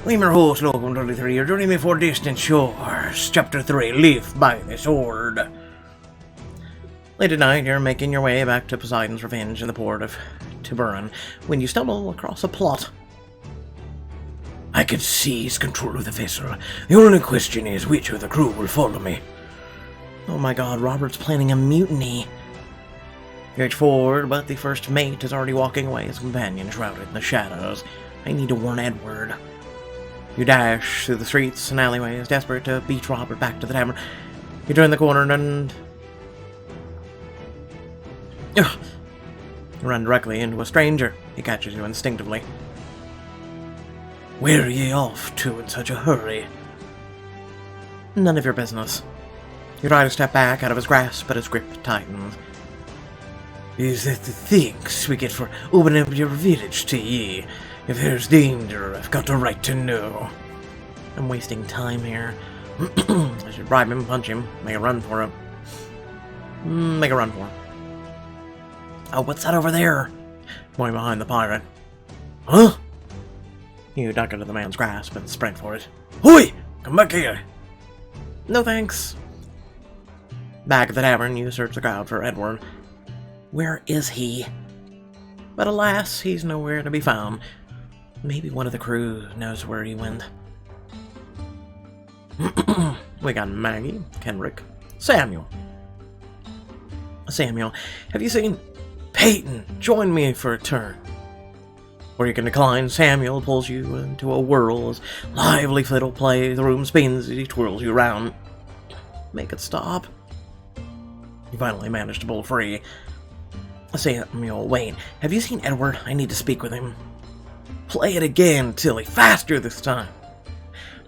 I'm your host, Logan23. You're joining me for Distant Shores, Chapter 3, Live by the Sword. Late at night, you're making your way back to Poseidon's Revenge in the port of Tiburon when you stumble across a plot. I can seize control of the vessel. The only question is which of the crew will follow me. Oh my god, Robert's planning a mutiny. You reach forward, but the first mate is already walking away, his companion shrouded in the shadows. I need to warn Edward. You dash through the streets and alleyways, desperate to beat Robert back to the tavern. You turn the corner and... you run directly into a stranger. He catches you instinctively. Where are ye off to in such a hurry? None of your business. You try to step back out of his grasp, but his grip tightens. Is that the thanks we get for opening up your village to ye? If there's danger, I've got a right to know. I'm wasting time here. I should bribe him, punch him, make a run for him. Make a run for him. Oh, what's that over there? Going behind the pirate. Huh? You duck into the man's grasp and sprint for it. Hoi! Come back here! No thanks. Back at the tavern, you search the crowd for Edward. Where is he? But alas, he's nowhere to be found. Maybe one of the crew knows where he went. We got Maggie, Kenrick, Samuel. Samuel, have you seen Peyton? Join me for a turn. Or you can decline. Samuel pulls you into a whirl as lively fiddle play. The room spins as he twirls you around. Make it stop. You finally manage to pull free. Samuel, wait. Have you seen Edward? I need to speak with him. Play it again, Tilly. Faster this time.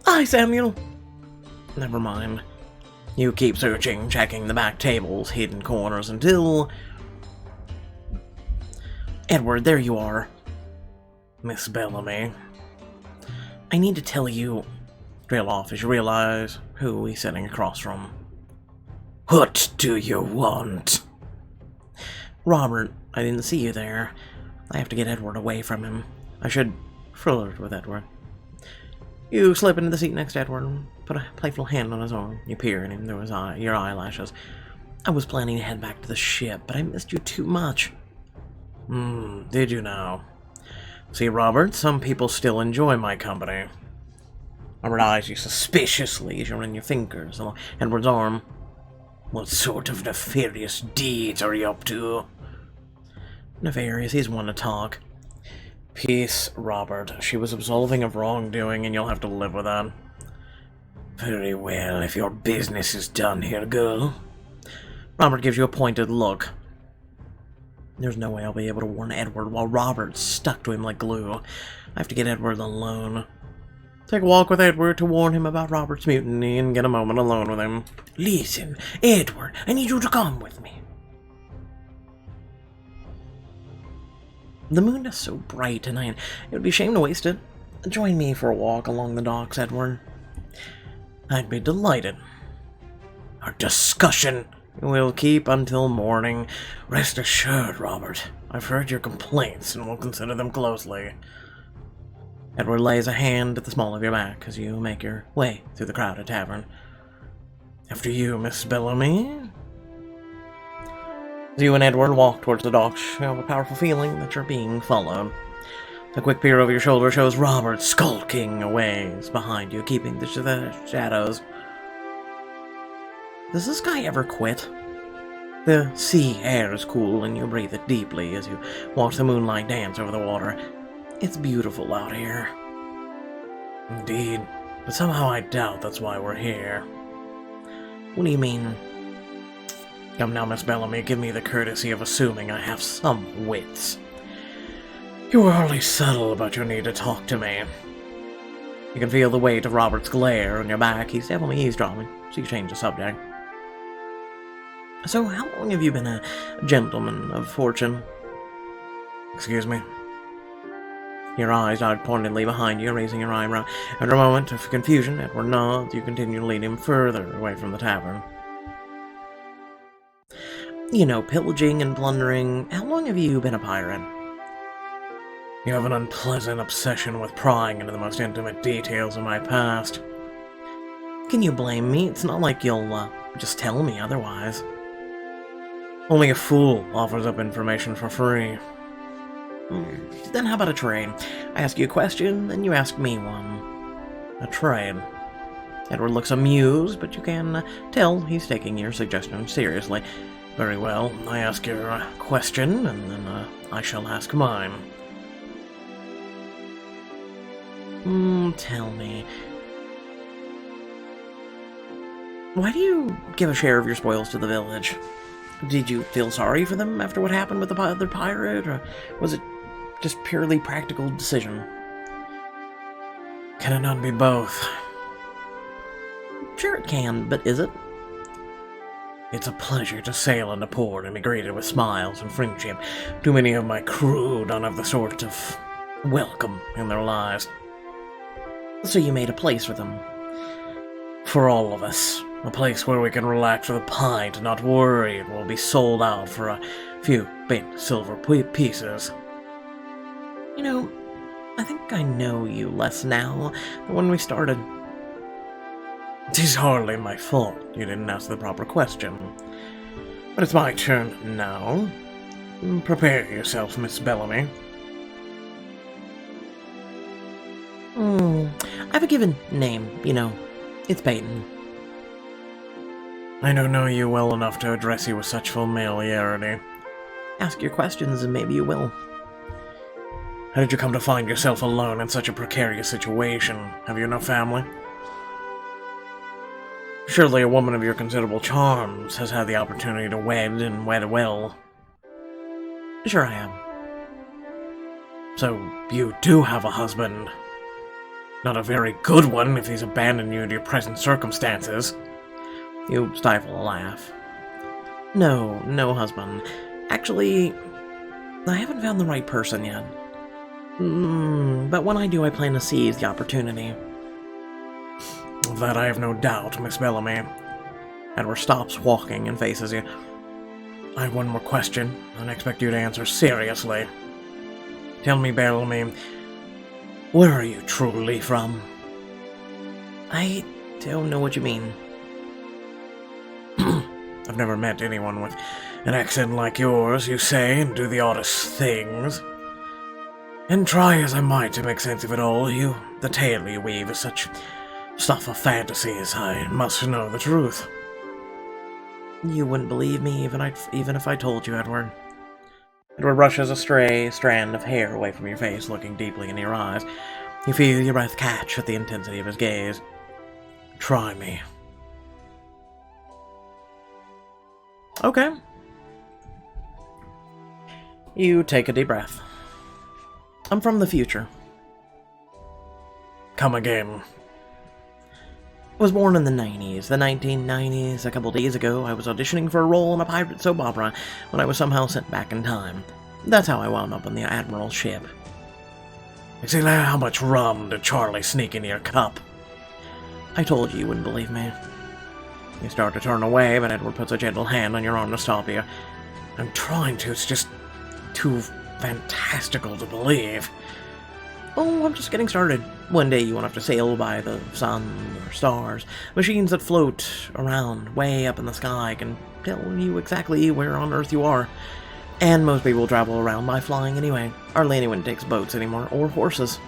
Aye, Samuel. Never mind. You keep searching, checking the back tables, hidden corners, until... Edward, there you are. Miss Bellamy. I need to tell you... Trail off as you realize who he's sitting across from. What do you want? Robert, I didn't see you there. I have to get Edward away from him. I should flirt with Edward. You slip into the seat next to Edward and put a playful hand on his arm. You peer at him through your eyelashes. I was planning to head back to the ship, but I missed you too much. Did you now? See, Robert, some people still enjoy my company. Robert eyes you suspiciously as you run your fingers along Edward's arm. What sort of nefarious deeds are you up to? Nefarious, he's one to talk. Peace, Robert. She was absolving of wrongdoing, and you'll have to live with that. Very well, if your business is done here, girl. Robert gives you a pointed look. There's no way I'll be able to warn Edward while Robert's stuck to him like glue. I have to get Edward alone. Take a walk with Edward to warn him about Robert's mutiny and get a moment alone with him. Listen, Edward, I need you to come with me. The moon is so bright tonight, it would be a shame to waste it. Join me for a walk along the docks, Edward. I'd be delighted. Our discussion will keep until morning. Rest assured, Robert. I've heard your complaints and will consider them closely. Edward lays a hand at the small of your back as you make your way through the crowded tavern. After you, Miss Bellamy. As you and Edward walk towards the docks, you have a powerful feeling that you're being followed. A quick peer over your shoulder shows Robert skulking away behind you, keeping the shadows. Does this guy ever quit? The sea air is cool and you breathe it deeply as you watch the moonlight dance over the water. It's beautiful out here. Indeed, but somehow I doubt that's why we're here. What do you mean? Come now, Miss Bellamy, give me the courtesy of assuming I have some wits. You were hardly subtle about your need to talk to me. You can feel the weight of Robert's glare on your back. He's definitely eavesdropping, so you change the subject. So, how long have you been a gentleman of fortune? Excuse me? Your eyes dart pointedly behind you, raising your eyebrow. After a moment of confusion, Edward nods. You continue to lead him further away from the tavern. You know, pillaging and plundering. How long have you been a pirate? You have an unpleasant obsession with prying into the most intimate details of my past. Can you blame me? It's not like you'll, just tell me otherwise. Only a fool offers up information for free. Then how about a trade? I ask you a question, then you ask me one. A trade. Edward looks amused, but you can tell he's taking your suggestion seriously. Very well, I ask your question, and then I shall ask mine. Tell me. Why do you give a share of your spoils to the village? Did you feel sorry for them after what happened with the other pirate, or was it just purely practical decision? Can it not be both? Sure it can, but is it? It's a pleasure to sail into port and be greeted with smiles and friendship. Too many of my crew don't have the sort of welcome in their lives. So you made a place for them? For all of us. A place where we can relax with a pint and not worry it will be sold out for a few big silver pieces. You know, I think I know you less now than when we started. 'Tis hardly my fault you didn't ask the proper question. But it's my turn now. Prepare yourself, Miss Bellamy. I have a given name, you know. It's Peyton. I don't know you well enough to address you with such familiarity. Ask your questions and maybe you will. How did you come to find yourself alone in such a precarious situation? Have you no family? Surely a woman of your considerable charms has had the opportunity to wed and wed well. Sure I am. So you do have a husband. Not a very good one if he's abandoned you to your present circumstances. You stifle a laugh. No husband. Actually, I haven't found the right person yet. But when I do, I plan to seize the opportunity. Of that I have no doubt, Miss Bellamy. Edward stops walking and faces you. I have one more question, and I expect you to answer seriously. Tell me, Bellamy, where are you truly from? I don't know what you mean. I've never met anyone with an accent like yours, you say, and do the oddest things. And try as I might to make sense of it all, the tale you weave is such stuff of fantasies, I must know the truth. You wouldn't believe me even if I told you, Edward. Edward brushes a stray strand of hair away from your face, looking deeply into your eyes. You feel your breath catch at the intensity of his gaze. Try me. Okay. You take a deep breath. I'm from the future. Come again. I was born in the 90s, the 1990s. A couple days ago, I was auditioning for a role in a pirate soap opera when I was somehow sent back in time. That's how I wound up on the Admiral's ship. Exactly how much rum did Charlie sneak into your cup? I told you wouldn't believe me. You start to turn away, but Edward puts a gentle hand on your arm to stop you. I'm trying to, it's just too fantastical to believe. Oh, I'm just getting started. One day you won't have to sail by the sun or stars. Machines that float around way up in the sky can tell you exactly where on Earth you are. And most people travel around by flying anyway. Hardly anyone takes boats anymore, or horses.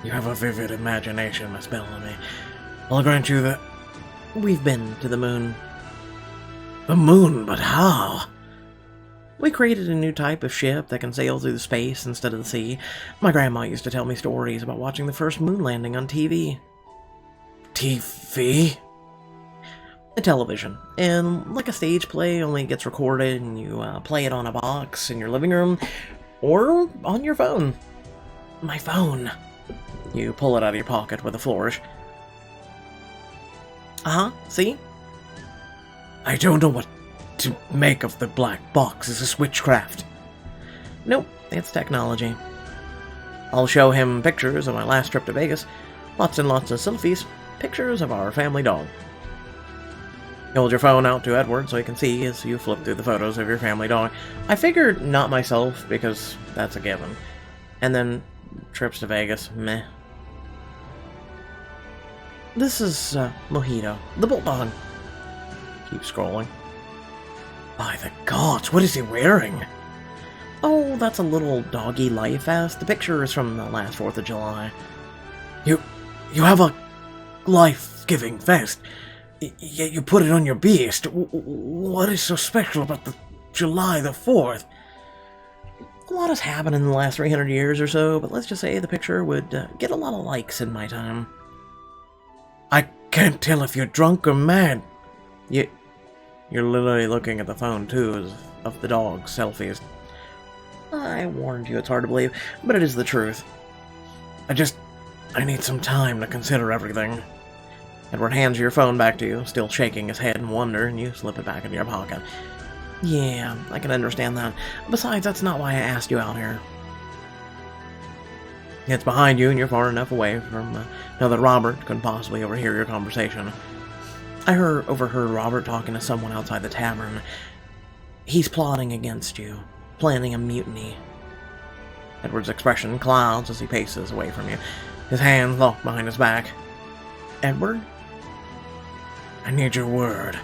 You have a vivid imagination, Miss Bellamy. I'll grant you that. We've been to the moon. The moon? But how? We created a new type of ship that can sail through the space instead of the sea. My grandma used to tell me stories about watching the first moon landing on TV. TV? The television. And like a stage play, only gets recorded and you play it on a box in your living room or on your phone. My phone. You pull it out of your pocket with a flourish. See? I don't know what to make of the black box. Is this witchcraft? Nope, it's technology. I'll show him pictures of my last trip to Vegas. Lots and lots of selfies. Pictures of our family dog. You hold your phone out to Edward so he can see as you flip through the photos of your family dog. I figured not myself because that's a given. And then trips to Vegas. Meh. This is Mojito, the bulldog. Keep scrolling. By the gods, what is he wearing? Oh, that's a little doggy life vest. The picture is from the last 4th of July. You have a life-giving vest, yet you put it on your beast. What is so special about the July the 4th? A lot has happened in the last 300 years or so, but let's just say the picture would get a lot of likes in my time. I can't tell if you're drunk or mad. You're literally looking at the phone, too, of the dog's selfies. I warned you, it's hard to believe, but it is the truth. I need some time to consider everything. Edward hands your phone back to you, still shaking his head in wonder, and you slip it back into your pocket. Yeah, I can understand that. Besides, that's not why I asked you out here. It's behind you, and you're far enough away from now that Robert couldn't possibly overhear your conversation. I overheard Robert talking to someone outside the tavern. He's plotting against you, planning a mutiny. Edward's expression clouds as he paces away from you, his hands locked behind his back. Edward? I need your word.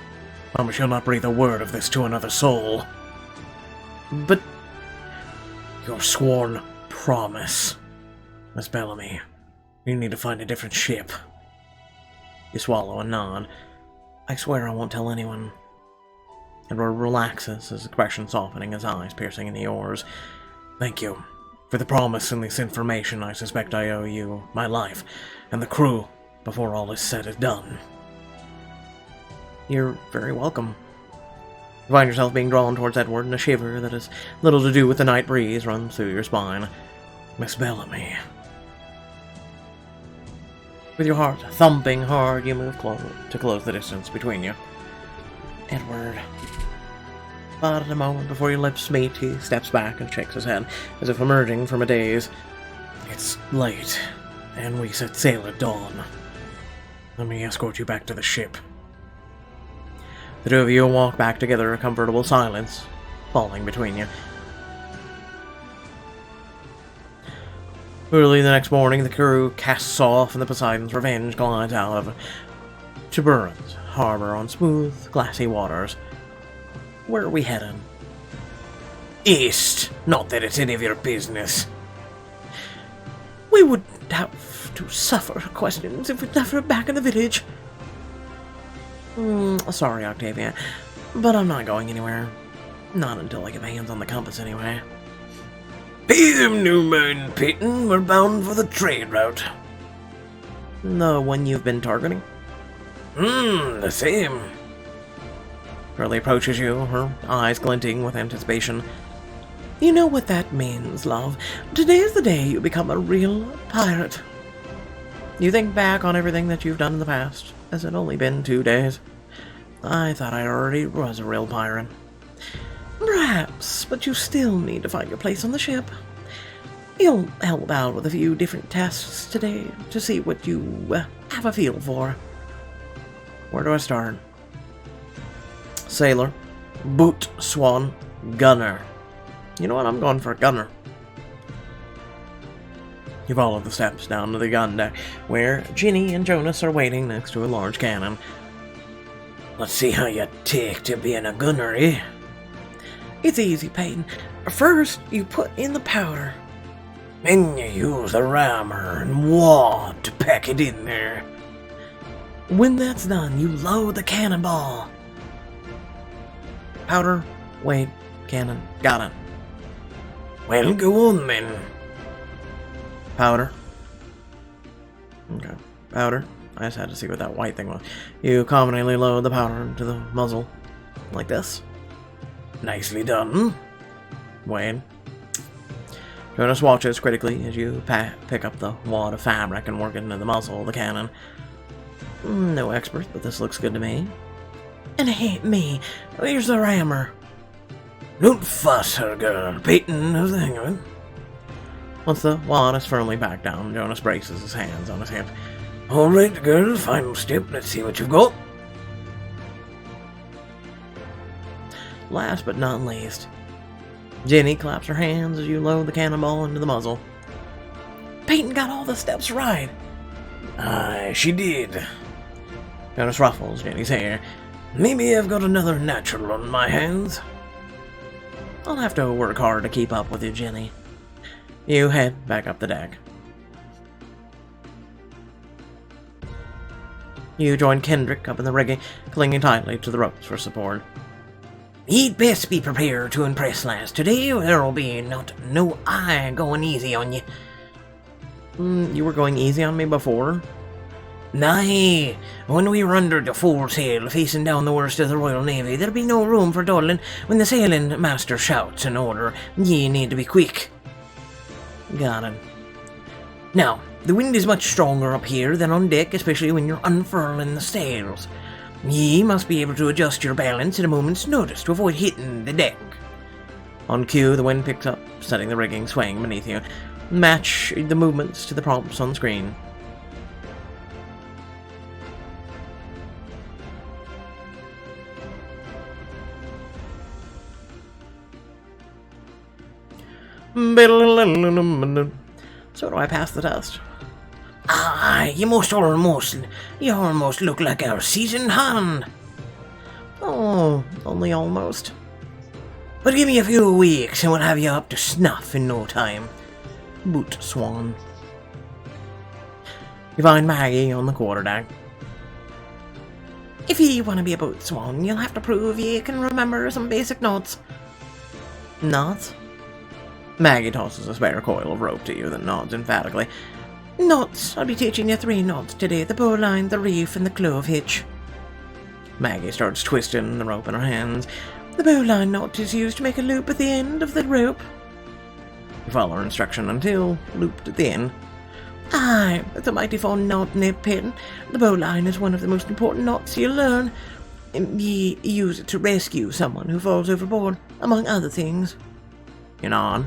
Promise you'll not breathe a word of this to another soul. But your sworn promise. Miss Bellamy, you need to find a different ship. You swallow and nod. I swear I won't tell anyone. Edward relaxes, his expression softening, his eyes piercing in the oars. Thank you. For the promise and this information, I suspect I owe you my life, and the crew, before all is said and done. You're very welcome. You find yourself being drawn towards Edward, and a shiver that has little to do with the night breeze runs through your spine. Miss Bellamy. With your heart thumping hard, you move to close the distance between you. Edward. But at a moment before your lips meet, he steps back and shakes his head, as if emerging from a daze. It's late, and we set sail at dawn. Let me escort you back to the ship. The two of you walk back together, a comfortable silence falling between you. Early the next morning, the crew casts off, and the Poseidon's Revenge glides out of Tiburon's harbor on smooth, glassy waters. Where are we headed? East. Not that it's any of your business. We would have to suffer questions if we left her back in the village. Sorry, Octavia, but I'm not going anywhere. Not until I get my hands on the compass, anyway. Pay them no mind, Peyton. We're bound for the trade route. The one you've been targeting? The same. Curly approaches you, her eyes glinting with anticipation. You know what that means, love. Today is the day you become a real pirate. You think back on everything that you've done in the past. Has it only been 2 days? I thought I already was a real pirate. Perhaps, but you still need to find your place on the ship. You'll help out with a few different tasks today to see what you have a feel for. Where do I start? Sailor, boot, swan, gunner. You know what? I'm going for a gunner. You follow the steps down to the gun deck, where Ginny and Jonas are waiting next to a large cannon. Let's see how you take to being a gunner, eh? It's easy, Peyton. First, you put in the powder. Then you use the rammer and wad to pack it in there. When that's done, you load the cannonball. Powder, weight, cannon. Got it. Well, go on then. Powder. Okay. Powder. I just had to see what that white thing was. You confidently load the powder into the muzzle. Like this. Nicely done. Wayne. Jonas watches critically as you pick up the wad of fabric and work it into the muzzle of the cannon. No expert, but this looks good to me. And it ain't me. Here's the rammer. Don't fuss her, girl. Peyton knows the hang of it. Once the wad is firmly back down, Jonas braces his hands on his hip. All right, girl. Final step. Let's see what you've got. Last but not least, Jenny claps her hands as you load the cannonball into the muzzle. Peyton got all the steps right. Aye, she did. Jonas ruffles Jenny's hair. Maybe I've got another natural on my hands. I'll have to work hard to keep up with you, Jenny. You head back up the deck. You join Kendrick up in the rigging, clinging tightly to the ropes for support. You'd best be prepared to impress, lass. Today there'll be no eye going easy on you. You were going easy on me before? Nay, when we were under the foresail, facing down the worst of the Royal Navy, there'll be no room for dawdling. When the sailing master shouts an order, ye need to be quick. Got it. Now, the wind is much stronger up here than on deck, especially when you're unfurling the sails. Ye must be able to adjust your balance at a moment's notice to avoid hitting the deck. On cue, the wind picks up, setting the rigging swaying beneath you. Match the movements to the prompts on screen. So do I pass the test? Aye, you almost look like our seasoned hand. Oh, only almost. But give me a few weeks and we'll have you up to snuff in no time. Boot swan. You find Maggie on the quarterdeck. If you want to be a boat swan, you'll have to prove you can remember some basic knots. Knots? Maggie tosses a spare coil of rope to you, then nods emphatically. Knots. I'll be teaching you 3 knots today. The bowline, the reef, and the clove hitch. Maggie starts twisting the rope in her hands. The bowline knot is used to make a loop at the end of the rope. You follow her instruction until looped at the end. Aye, it's a mighty fond knot, Ned Peyton. The bowline is one of the most important knots you'll learn. Ye use it to rescue someone who falls overboard, among other things. You nod.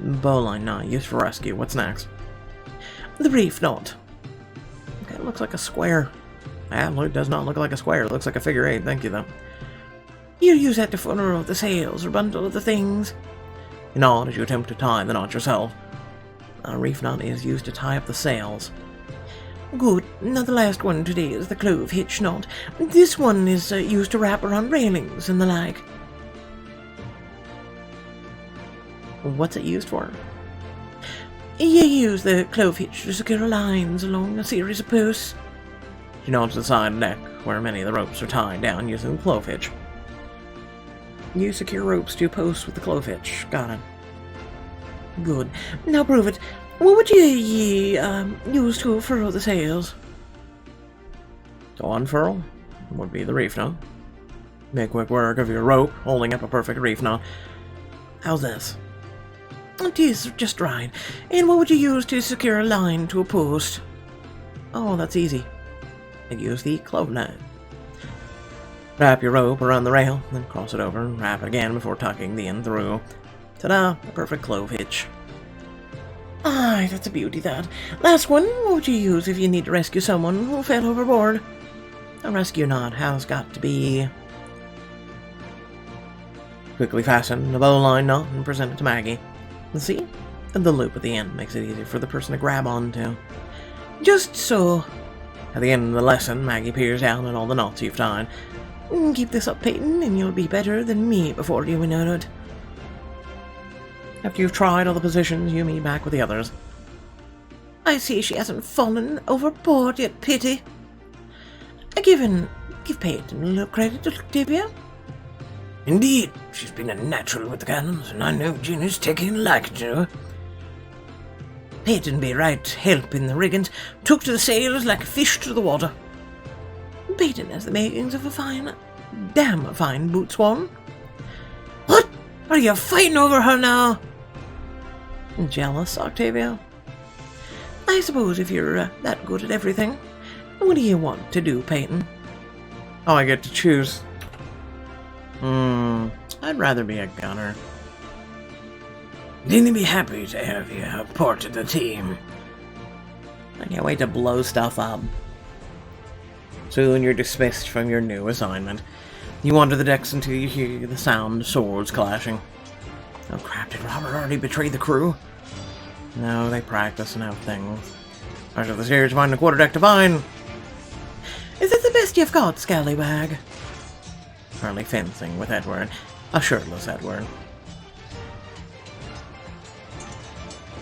Bowline knot used for rescue. What's next? The reef knot. Okay, it looks like a square. It does not look like a square. It looks like a figure 8. Thank you, though. You use that to furl the sails or bundle the things. You nod as you attempt to tie the knot yourself. A reef knot is used to tie up the sails. Good. Now the last one today is the clove hitch knot. This one is used to wrap around railings and the like. What's it used for? You use the clove hitch to secure lines along a series of posts. She nods to the side deck, where many of the ropes are tied down using the clove hitch. You secure ropes to posts with the clove hitch. Got it. Good. Now prove it. What would you use to furl the sails? To unfurl would be the reef knot. Make quick work of your rope, holding up a perfect reef knot. How's this? It is just right. And what would you use to secure a line to a post? Oh, that's easy. I'd use the clove knot. Wrap your rope around the rail, then cross it over and wrap it again before tucking the end through. Ta-da! A perfect clove hitch. Aye, that's a beauty, that. Last one, what would you use if you need to rescue someone who fell overboard? A rescue knot has got to be... Quickly fasten the bowline knot and present it to Maggie. See? And the loop at the end makes it easier for the person to grab onto. Just so. At the end of the lesson, Maggie peers down at all the knots you've tied. Keep this up, Peyton, and you'll be better than me before you know it. After you've tried all the positions, you meet back with the others. I see she hasn't fallen overboard yet, pity. Give Peyton a little credit, Octavia. Indeed, she's been a natural with the cannons, and I know Ginny's taking a liking to her. Peyton be right help in the riggings, took to the sails like a fish to the water. Peyton has the makings of a damn fine boot swan. What? Are you fighting over her now? Jealous, Octavia? I suppose if you're that good at everything. What do you want to do, Peyton? Oh, I get to choose. I'd rather be a gunner. Didn't he be happy to have you a part of the team? I can't wait to blow stuff up. Soon you're dismissed from your new assignment. You wander the decks until you hear the sound of swords clashing. Oh crap, did Robert already betray the crew? No, they practice and have things. Rush up the stairs to find the quarterdeck divine. Is it the best you've got, scallywag? Currently fencing with Edward, a shirtless Edward.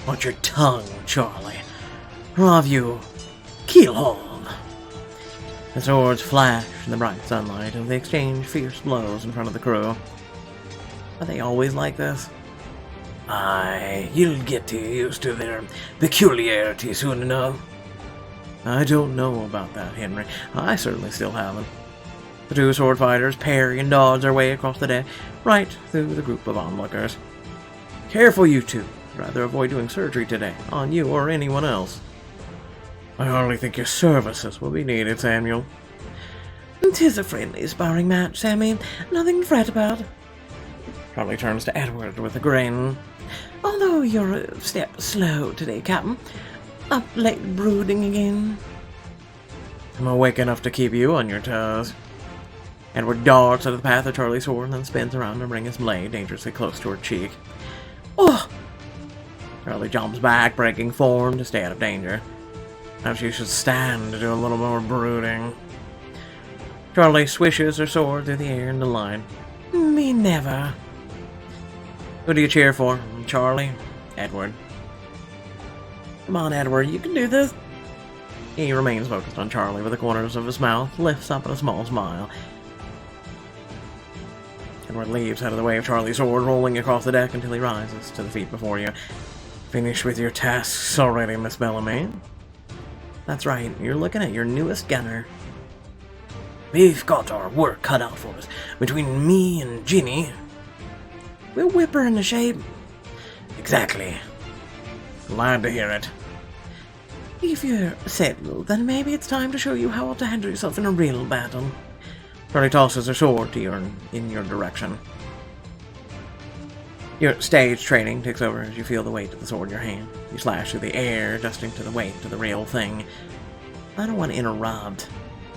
Watch your tongue, Charlie. Or have you keelhauled. The swords flash in the bright sunlight, and they exchange fierce blows in front of the crew. Are they always like this? Aye, you'll get used to their peculiarity soon enough. I don't know about that, Henry. I certainly still haven't. The two sword fighters parry and dodge their way across the deck, right through the group of onlookers. Careful, you two. I'd rather avoid doing surgery today, on you or anyone else. I hardly think your services will be needed, Samuel. 'Tis a friendly sparring match, Sammy. Nothing to fret about. Charlie turns to Edward with a grin. Although you're a step slow today, Captain. Up late brooding again. I'm awake enough to keep you on your toes. Edward darts out of the path of Charlie's sword and then spins around to bring his blade dangerously close to her cheek. Oh! Charlie jumps back, breaking form to stay out of danger. Perhaps you should stand to do a little more brooding. Charlie swishes her sword through the air into line. Me never. Who do you cheer for? Charlie? Edward. Come on, Edward, you can do this. He remains focused on Charlie with the corners of his mouth, lifts up in a small smile. Edward leaps out of the way of Charlie's sword, rolling across the deck until he rises to the feet before you. Finished with your tasks already, Miss Bellamy? That's right, you're looking at your newest gunner. We've got our work cut out for us. Between me and Ginny. We'll whip her into shape. Exactly. Glad to hear it. If you're settled, then maybe it's time to show you how to handle yourself in a real battle. Charlie tosses her sword to in your direction. Your stage training takes over as you feel the weight of the sword in your hand. You slash through the air, adjusting to the weight of the real thing. I don't want to interrupt.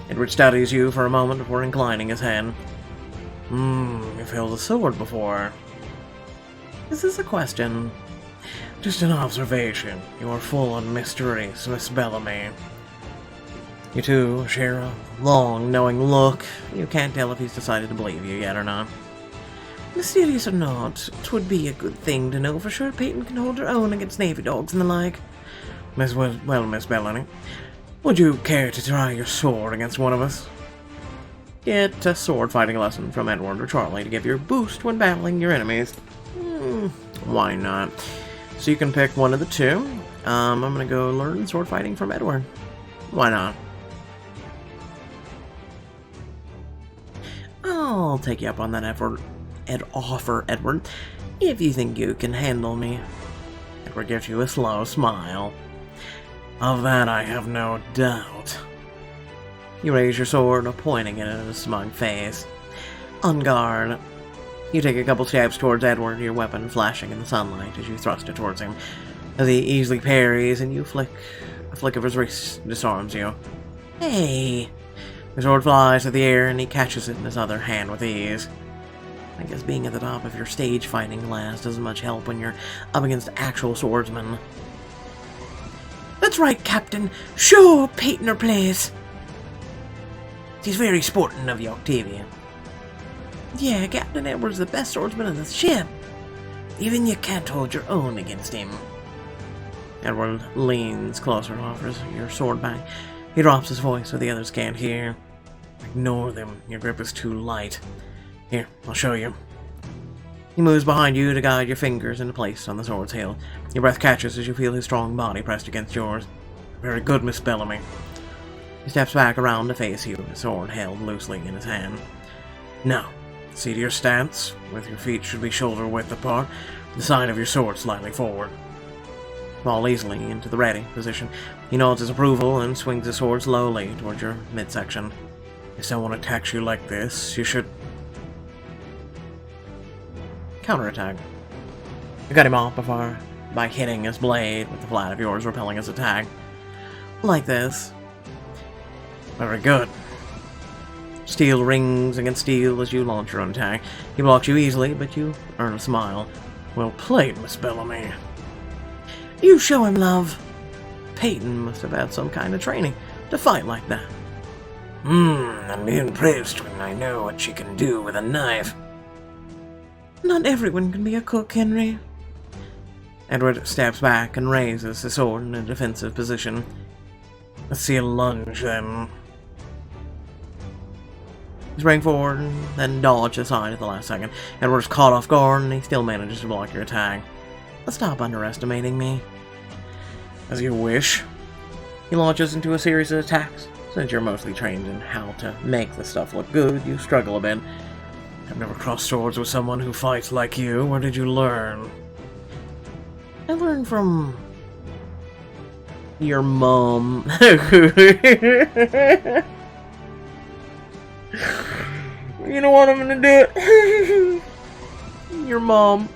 Edward studies you for a moment before inclining his head. You've held a sword before. Is this a question? Just an observation. You are full of mysteries, Miss Bellamy. You two share a long, knowing look. You can't tell if he's decided to believe you yet or not. Mysterious or not, 'twould be a good thing to know for sure Peyton can hold her own against navy dogs and the like. Miss Bellamy, would you care to try your sword against one of us? Get a sword fighting lesson from Edward or Charlie to give you a boost when battling your enemies. Why not? So you can pick one of the two. I'm gonna go learn sword fighting from Edward. Why not? I'll take you up on that offer, Edward, if you think you can handle me. Edward gives you a slow smile. Of that I have no doubt. You raise your sword, pointing it at his smug face. On guard. You take a couple steps towards Edward, your weapon flashing in the sunlight as you thrust it towards him. As he easily parries, and a flick of his wrist disarms you. Hey! The sword flies through the air, and he catches it in his other hand with ease. I guess being at the top of your stage fighting class doesn't much help when you're up against actual swordsmen. That's right, Captain. Show Peyton her place. He's very sporting of you, Octavia. Yeah, Captain Edward's the best swordsman in the ship. Even you can't hold your own against him. Edward leans closer and offers your sword back. He drops his voice so the others can't hear. Ignore them. Your grip is too light. Here, I'll show you. He moves behind you to guide your fingers into place on the sword's hilt. Your breath catches as you feel his strong body pressed against yours. Very good, Miss Bellamy. He steps back around to face you, his sword held loosely in his hand. Now, see to your stance, with your feet should be shoulder-width apart, the side of your sword slightly forward. Fall easily into the ready position. He nods his approval and swings his sword slowly towards your midsection. If someone attacks you like this, you should counterattack. You cut him off by hitting his blade with the flat of yours, repelling his attack. Like this. Very good. Steel rings against steel as you launch your own attack. He blocks you easily, but you earn a smile. Well played, Miss Bellamy. You show him love. Peyton must have had some kind of training to fight like that. I'm impressed when I know what she can do with a knife. Not everyone can be a cook, Henry. Edward steps back and raises his sword in a defensive position. Let's see a lunge, then. He sprang forward and then dodged aside at the last second. Edward's caught off guard and he still manages to block your attack. Stop underestimating me. As you wish. He launches into a series of attacks. Since you're mostly trained in how to make the stuff look good, you struggle a bit. I've never crossed swords with someone who fights like you. Where did you learn? I learned from your mom. You know what? I'm gonna do it. Your mom.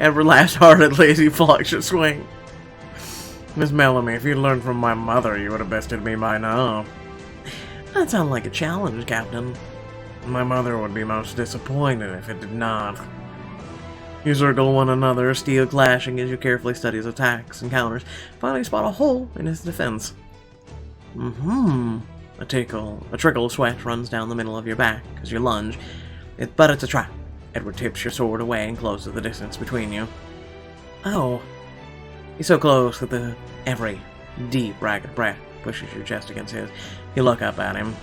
Edward laughs heartedly as he blocks your swing. Miss Bellamy, if you'd learned from my mother, you would have bested me by now. That sounded like a challenge, Captain. My mother would be most disappointed if it did not. You circle one another, steel clashing as you carefully study his attacks and counters. Finally spot a hole in his defense. A trickle of sweat runs down the middle of your back as you lunge. But it's a trap. Edward tips your sword away and closes the distance between you. Oh. He's so close that every deep, ragged breath pushes your chest against his. You look up at him.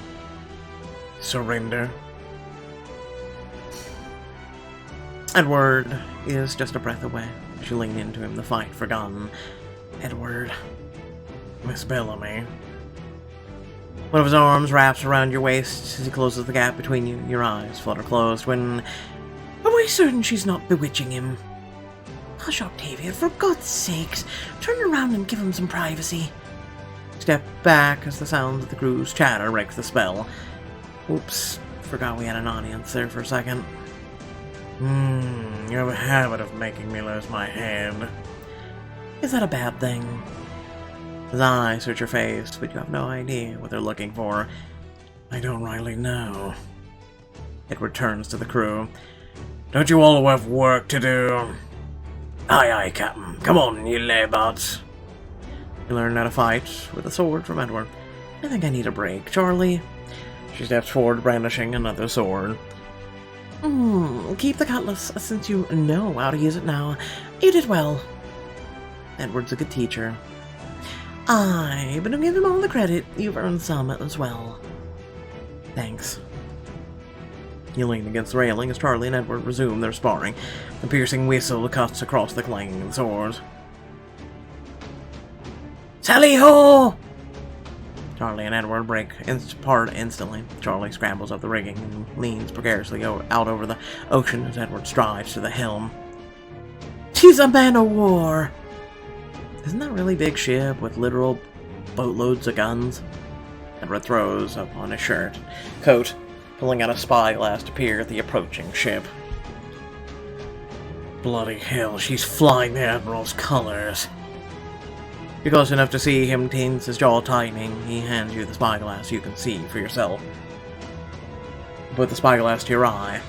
Surrender. Edward is just a breath away as you lean into him, the fight forgotten. Edward. Miss Bellamy. One of his arms wraps around your waist as he closes the gap between you. Your eyes flutter closed when... Are we certain she's not bewitching him? Hush, Octavia, for God's sakes. Turn around and give him some privacy. Step back as the sounds of the crew's chatter breaks the spell. Oops, forgot we had an audience there for a second. You have a habit of making me lose my head. Is that a bad thing? His eyes search your face, but you have no idea what they're looking for. I don't rightly know. Edward turns to the crew. Don't you all have work to do? Aye, aye, Captain. Come on, you layabouts. You learn how to fight with a sword from Edward. I think I need a break, Charlie. She steps forward, brandishing another sword. Keep the cutlass, since you know how to use it now. You did well. Edward's a good teacher. Aye, but don't give him all the credit. You've earned some as well. Thanks. You lean against the railing as Charlie and Edward resume their sparring. The piercing whistle cuts across the clanging of the swords. Tally-ho! Charlie and Edward break apart instantly. Charlie scrambles up the rigging and leans precariously out over the ocean as Edward strives to the helm. She's a man of war! Isn't that a really big ship with literal boatloads of guns? Edward throws up on his coat, pulling out a spyglass to peer at the approaching ship. Bloody hell, she's flying the Admiral's colors. You're close enough to see him tense, his jaw tightening. He hands you the spyglass so you can see for yourself. Put the spyglass to your eye.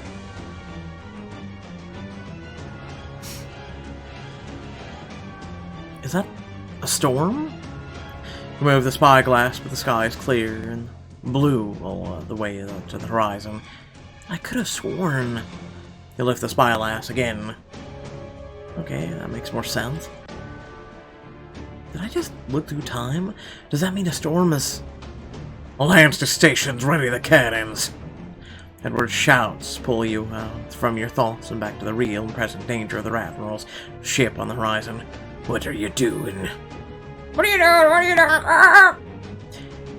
Is that a storm? You move the spyglass, but the sky is clear and blue all the way to the horizon. I could have sworn. You lift the spyglass again. Okay, that makes more sense. Did I just look through time? Does that mean a storm is... All hands to stations, ready the cannons! Edward shouts, pull you from your thoughts and back to the real and present danger of the Admiral's ship on the horizon. What are you doing? What are you doing? What are you doing?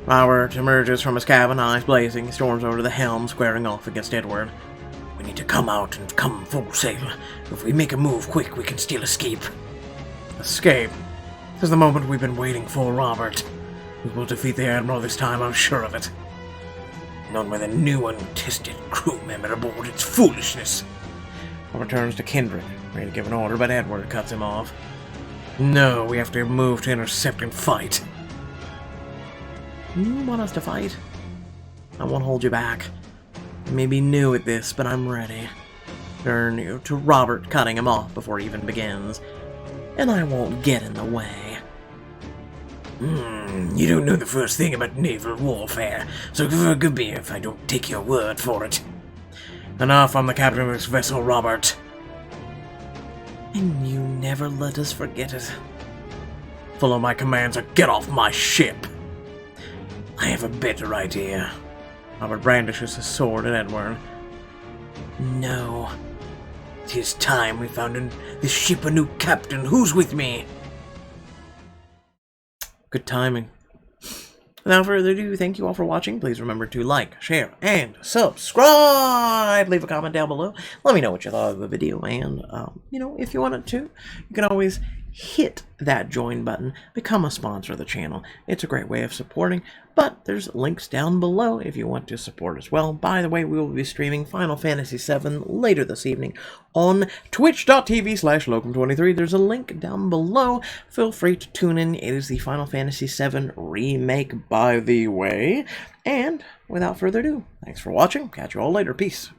Robert emerges from his cabin, eyes blazing, storms over to the helm, squaring off against Edward. We need to come out and come full sail. If we make a move quick, we can still escape. Escape? This is the moment we've been waiting for, Robert. We will defeat the Admiral this time, I'm sure of it. Not with a new untested crew member aboard. It's foolishness. Robert turns to Kendrick, ready to give an order, but Edward cuts him off. No, we have to move to intercept and fight. You want us to fight? I won't hold you back. I may be new at this, but I'm ready. Turn you to Robert, cutting him off before he even begins. and I won't get in the way. You don't know the first thing about naval warfare, so forgive me if I don't take your word for it. Enough, I'm the captain of this vessel, Robert. And you never let us forget it. Follow my commands or get off my ship. I have a better idea. Robert brandishes his sword at Edward. No. 'Tis time we found in this ship a new captain. Who's with me? Good timing. Without further ado, thank you all for watching. Please remember to like, share, and subscribe. Leave a comment down below. Let me know what you thought of the video. And, if you wanted to, you can always hit that join button. Become a sponsor of the channel. It's a great way of supporting. But there's links down below if you want to support as well. By the way, we will be streaming Final Fantasy VII later this evening on twitch.tv/locum23. There's a link down below. Feel free to tune in. It is the Final Fantasy VII remake, by the way. And without further ado, thanks for watching. Catch you all later. Peace.